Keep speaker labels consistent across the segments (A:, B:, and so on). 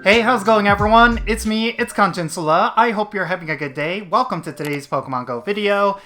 A: Hey, how's it going everyone? It's me, it's Jinsula. I hope you're having a good day. Welcome to today's Pokemon GO video.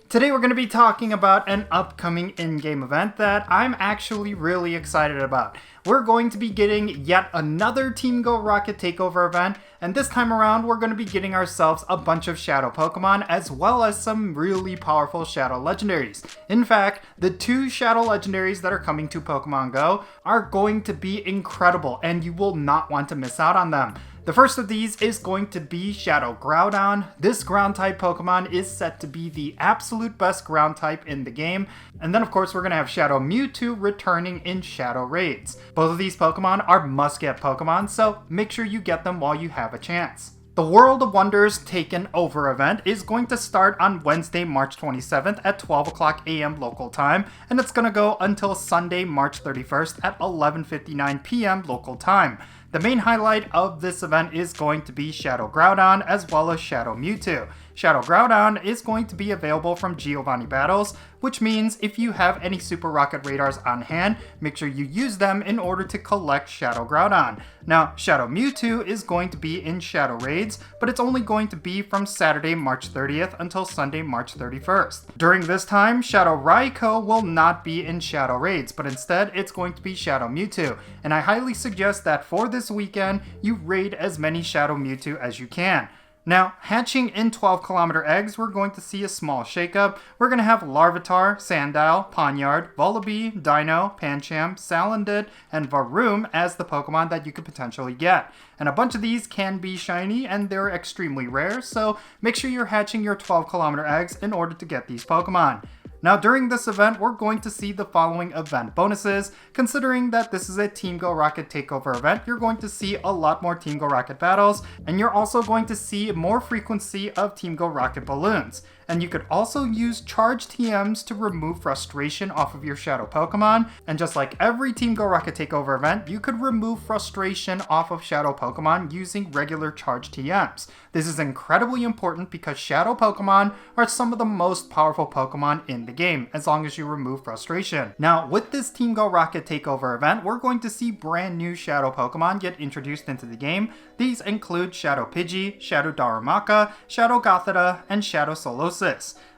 A: Today we're going to be talking about an upcoming in-game event that I'm actually really excited about. We're going to be getting yet another Team GO Rocket Takeover event, and this time around we're going to be getting ourselves a bunch of Shadow Pokemon as well as some really powerful Shadow Legendaries. In fact, the two Shadow Legendaries that are coming to Pokemon GO are going to be incredible and you will not want to miss out on them. The first of these is going to be Shadow Groudon. This ground type Pokemon is set to be the absolute best ground type in the game. And then of course we're going to have Shadow Mewtwo returning in Shadow Raids. Both of these Pokemon are must-get Pokemon, so make sure you get them while you have a chance. The World of Wonders Takeover event is going to start on Wednesday, March 27th at 12 o'clock a.m. local time, and it's going to go until Sunday, March 31st at 11:59 p.m. local time. The main highlight of this event is going to be Shadow Groudon as well as Shadow Mewtwo. Shadow Groudon is going to be available from Giovanni battles, which means if you have any Super Rocket Radars on hand, make sure you use them in order to collect Shadow Groudon. Now, Shadow Mewtwo is going to be in Shadow Raids, but it's only going to be from Saturday, March 30th until Sunday, March 31st. During this time, Shadow Raikou will not be in Shadow Raids, but instead it's going to be Shadow Mewtwo, and I highly suggest that for this weekend, you raid as many Shadow Mewtwo as you can. Now, hatching in 12-kilometer eggs, we're going to see a small shakeup. We're going to have Larvitar, Sandile, Pawniard, Vullaby, Dino, Pancham, Salandit, and Varoom as the Pokemon that you could potentially get. And a bunch of these can be shiny, and they're extremely rare, so make sure you're hatching your 12-kilometer eggs in order to get these Pokemon. Now during this event, we're going to see the following event bonuses. Considering that this is a Team GO Rocket Takeover event, you're going to see a lot more Team GO Rocket battles, and you're also going to see more frequency of Team GO Rocket balloons. And you could also use charged TMs to remove frustration off of your Shadow Pokemon. And just like every Team GO Rocket Takeover event, you could remove frustration off of Shadow Pokemon using regular charged TMs. This is incredibly important because Shadow Pokemon are some of the most powerful Pokemon in the game, as long as you remove frustration. Now, with this Team GO Rocket Takeover event, we're going to see brand new Shadow Pokemon get introduced into the game. These include Shadow Pidgey, Shadow Darumaka, Shadow Gothita, and Shadow Solosis.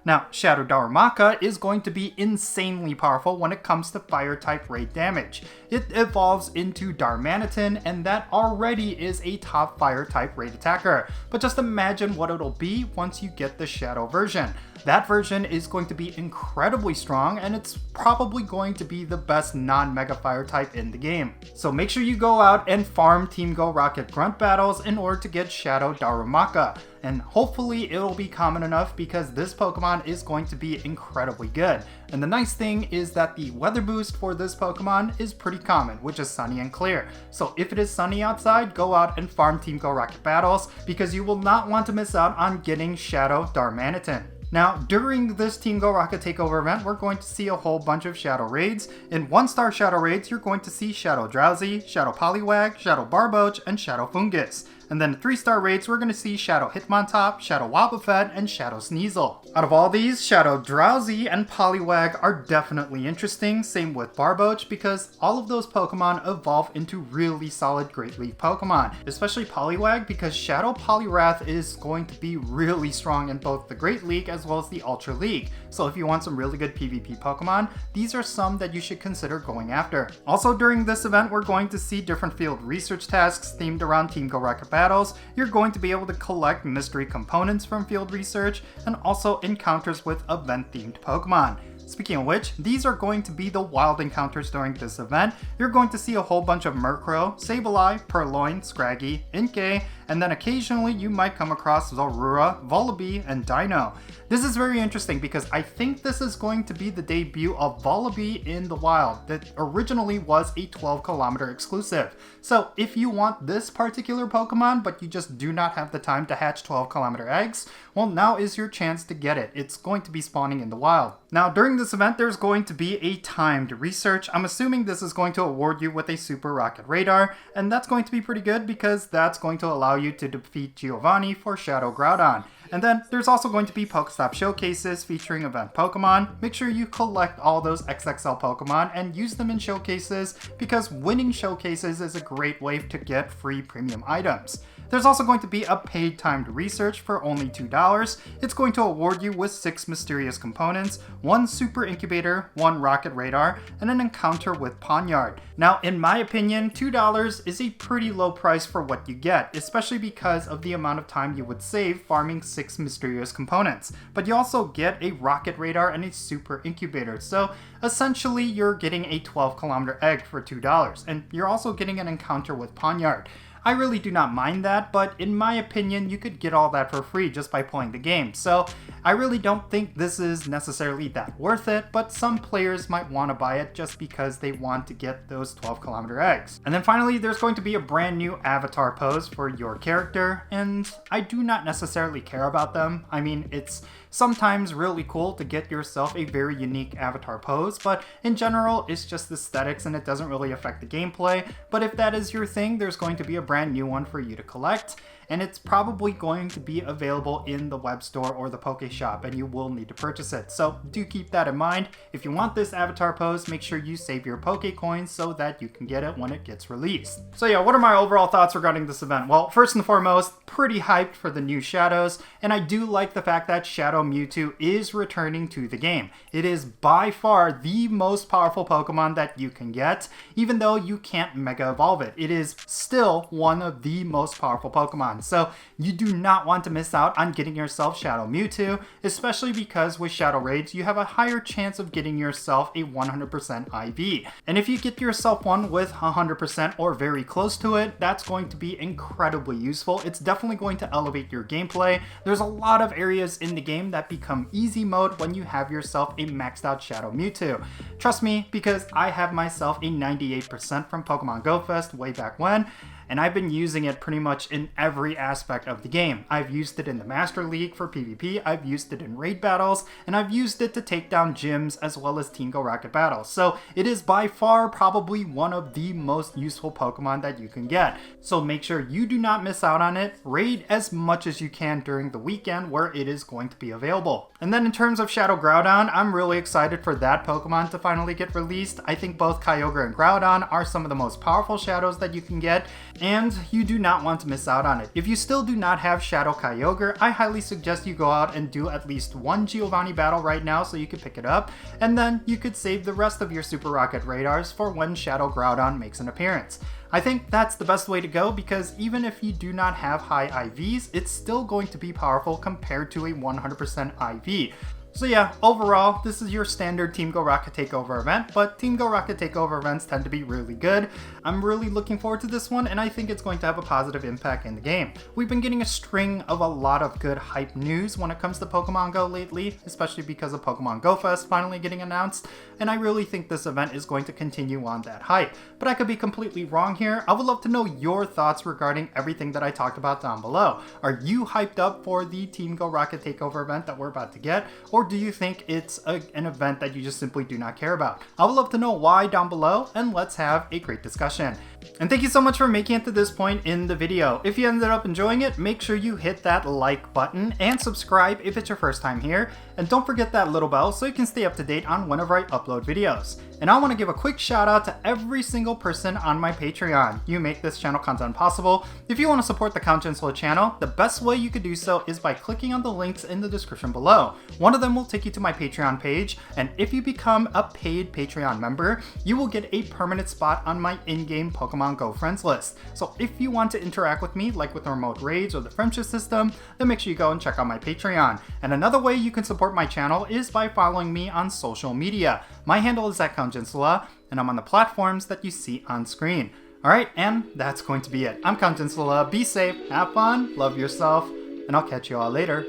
A: Now, Shadow Darumaka is going to be insanely powerful when it comes to Fire-type raid damage. It evolves into Darmanitan, and that already is a top Fire-type raid attacker. But just imagine what it'll be once you get the Shadow version. That version is going to be incredibly strong, and it's probably going to be the best non-Mega Fire type in the game. So make sure you go out and farm Team GO Rocket Grunt battles in order to get Shadow Darumaka. And hopefully it'll be common enough because this Pokemon is going to be incredibly good. And the nice thing is that the weather boost for this Pokemon is pretty common, which is sunny and clear. So if it is sunny outside, go out and farm Team GO Rocket battles because you will not want to miss out on getting Shadow Darmanitan. Now, during this Team GO Rocket Takeover event, we're going to see a whole bunch of Shadow Raids. In 1-star Shadow Raids, you're going to see Shadow Drowsy, Shadow Poliwag, Shadow Barboach, and Shadow Fungus. And then 3-star raids, we're going to see Shadow Hitmontop, Shadow Wobbuffet, and Shadow Sneasel. Out of all these, Shadow Drowsy and Poliwag are definitely interesting, same with Barboach, because all of those Pokemon evolve into really solid Great League Pokemon. Especially Poliwag, because Shadow Poliwrath is going to be really strong in both the Great League as well as the Ultra League. So if you want some really good PvP Pokemon, these are some that you should consider going after. Also during this event, we're going to see different field research tasks themed around Team GO Rocket battles. You're going to be able to collect mystery components from field research and also encounters with event-themed Pokemon. Speaking of which, these are going to be the wild encounters during this event. You're going to see a whole bunch of Murkrow, Sableye, Purloin, Scraggy, Inkay, and then occasionally you might come across Zorua, Vullaby, and Dino. This is very interesting because I think this is going to be the debut of Vullaby in the wild that originally was a 12-kilometer exclusive. So if you want this particular Pokemon but you just do not have the time to hatch 12-kilometer eggs, well, now is your chance to get it. It's going to be spawning in the wild. Now during this event there's going to be a timed research. I'm assuming this is going to award you with a Super Rocket Radar, and that's going to be pretty good because that's going to allow you to defeat Giovanni for Shadow Groudon. And then there's also going to be Pokestop showcases featuring event Pokemon. Make sure you collect all those XXL Pokemon and use them in showcases, because winning showcases is a great way to get free premium items. There's also going to be a paid timed research for only $2. It's going to award you with 6 mysterious components, 1 super incubator, 1 rocket radar, and an encounter with Pawniard. Now, in my opinion, $2 is a pretty low price for what you get, especially because of the amount of time you would save farming 6 mysterious components. But you also get a rocket radar and a super incubator, so essentially you're getting a 12-kilometer egg for $2, and you're also getting an encounter with Pawniard. I really do not mind that, but in my opinion, you could get all that for free just by playing the game. So I really don't think this is necessarily that worth it, but some players might want to buy it just because they want to get those 12-kilometer eggs. And then finally, there's going to be a brand new avatar pose for your character, and I do not necessarily care about them. I mean, it's sometimes really cool to get yourself a very unique avatar pose, but in general, it's just aesthetics and it doesn't really affect the gameplay. But if that is your thing, there's going to be a brand new one for you to collect, and it's probably going to be available in the web store or the Poke Shop, and you will need to purchase it. So do keep that in mind. If you want this avatar pose, make sure you save your Poke coins so that you can get it when it gets released. So yeah, what are my overall thoughts regarding this event? Well, first and foremost, pretty hyped for the new Shadows, and I do like the fact that Shadow Mewtwo is returning to the game. It is by far the most powerful Pokemon that you can get, even though you can't Mega Evolve it. It is still one of the most powerful Pokemon. So you do not want to miss out on getting yourself Shadow Mewtwo, especially because with Shadow Raids, you have a higher chance of getting yourself a 100% IV. And if you get yourself one with 100% or very close to it, that's going to be incredibly useful. It's definitely going to elevate your gameplay. There's a lot of areas in the game that become easy mode when you have yourself a maxed out Shadow Mewtwo. Trust me, because I have myself a 98% from Pokemon Go Fest way back when, and I've been using it pretty much in every aspect of the game. I've used it in the Master League for PvP, I've used it in raid battles, and I've used it to take down gyms as well as Team GO Rocket battles. So it is by far probably one of the most useful Pokemon that you can get. So make sure you do not miss out on it. Raid as much as you can during the weekend where it is going to be available. And then in terms of Shadow Groudon, I'm really excited for that Pokemon to finally get released. I think both Kyogre and Groudon are some of the most powerful Shadows that you can get, and you do not want to miss out on it. If you still do not have Shadow Kyogre, I highly suggest you go out and do at least one Giovanni battle right now so you can pick it up, and then you could save the rest of your Super Rocket Radars for when Shadow Groudon makes an appearance. I think that's the best way to go, because even if you do not have high IVs, it's still going to be powerful compared to a 100% IV. So yeah, overall, this is your standard Team GO Rocket Takeover event, but Team GO Rocket Takeover events tend to be really good. I'm really looking forward to this one, and I think it's going to have a positive impact in the game. We've been getting a string of a lot of good hype news when it comes to Pokemon Go lately, especially because of Pokemon Go Fest finally getting announced, and I really think this event is going to continue on that hype. But I could be completely wrong here. I would love to know your thoughts regarding everything that I talked about down below. Are you hyped up for the Team GO Rocket Takeover event that we're about to get, or do you think it's an event that you just simply do not care about? I would love to know why down below, and let's have a great discussion. And thank you so much for making it to this point in the video. If you ended up enjoying it, make sure you hit that like button and subscribe if it's your first time here. And don't forget that little bell so you can stay up to date on whenever I upload videos. And I want to give a quick shout out to every single person on my Patreon. You make this channel content possible. If you want to support the Count Jinsula channel, the best way you could do so is by clicking on the links in the description below. One of them will take you to my Patreon page, and if you become a paid Patreon member, you will get a permanent spot on my in-game Pokemon Go friends list. So if you want to interact with me, like with the remote raids or the friendship system, then make sure you go and check out my Patreon. And another way you can support my channel is by following me on social media. My handle is @CountJinsula, and I'm on the platforms that you see on screen. Alright, and that's going to be it. I'm Count Jinsula. Be safe, have fun, love yourself, and I'll catch you all later.